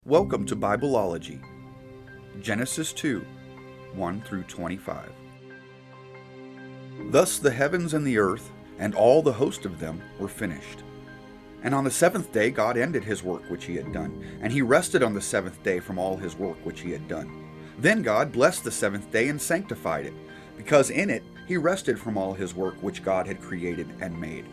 Welcome to Bibleology, Genesis 2, 1 through 25. Thus the heavens and the earth, and all the host of them, were finished. And on the seventh day God ended his work which he had done, and he rested on the seventh day from all his work which he had done. Then God blessed the seventh day and sanctified it, because in it he rested from all his work which God had created and made.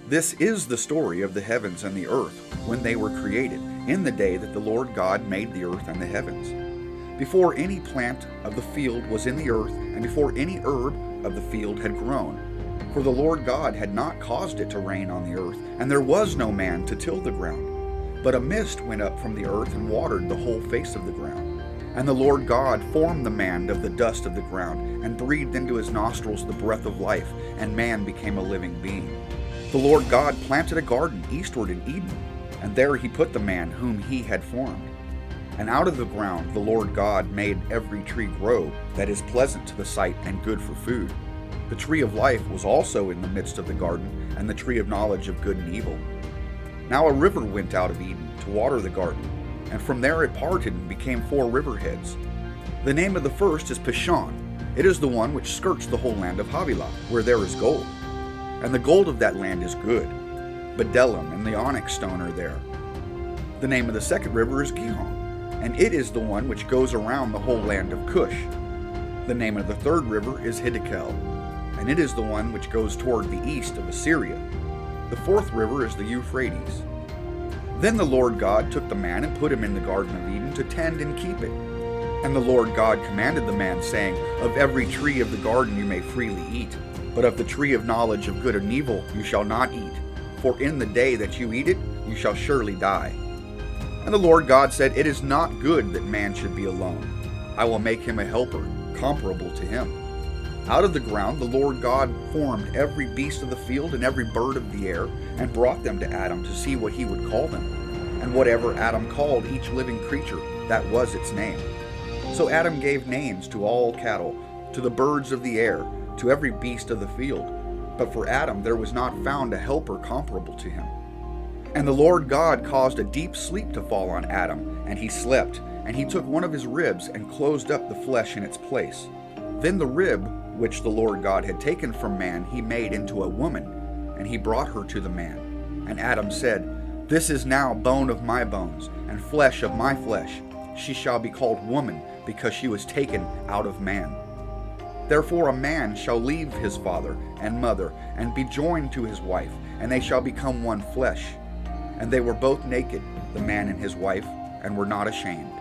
This is the story of the heavens and the earth when they were created, in the day that the Lord God made the earth and the heavens. Before any plant of the field was in the earth, and before any herb of the field had grown. For the Lord God had not caused it to rain on the earth, and there was no man to till the ground. But a mist went up from the earth and watered the whole face of the ground. And the Lord God formed the man of the dust of the ground, and breathed into his nostrils the breath of life, and man became a living being. The Lord God planted a garden eastward in Eden, and there he put the man whom he had formed. And out of the ground the Lord God made every tree grow that is pleasant to the sight and good for food. The tree of life was also in the midst of the garden, and the tree of knowledge of good and evil. Now a river went out of Eden to water the garden, and from there it parted and became 4 riverheads. The name of the first is Pishon. It is the one which skirts the whole land of Havilah, where there is gold. And the gold of that land is good. Bdellium and the onyx stone are there. The name of the second river is Gihon, and it is the one which goes around the whole land of Cush. The name of the third river is Hiddekel, and it is the one which goes toward the east of Assyria. The fourth river is the Euphrates. Then the Lord God took the man and put him in the Garden of Eden to tend and keep it. And the Lord God commanded the man, saying, Of every tree of the garden you may freely eat, but of the tree of knowledge of good and evil you shall not eat, for in the day that you eat it you shall surely die. And the Lord God said, It is not good that man should be alone. I will make him a helper, comparable to him. Out of the ground the Lord God formed every beast of the field and every bird of the air, and brought them to Adam to see what he would call them. And whatever Adam called each living creature, that was its name. So Adam gave names to all cattle, to the birds of the air, to every beast of the field. But for Adam there was not found a helper comparable to him. And the Lord God caused a deep sleep to fall on Adam, and he slept. And he took one of his ribs and closed up the flesh in its place. Then the rib, which the Lord God had taken from man, he made into a woman, and he brought her to the man. And Adam said, This is now bone of my bones, and flesh of my flesh. She shall be called woman, because she was taken out of man. Therefore a man shall leave his father and mother, and be joined to his wife, and they shall become one flesh. And they were both naked, the man and his wife, and were not ashamed.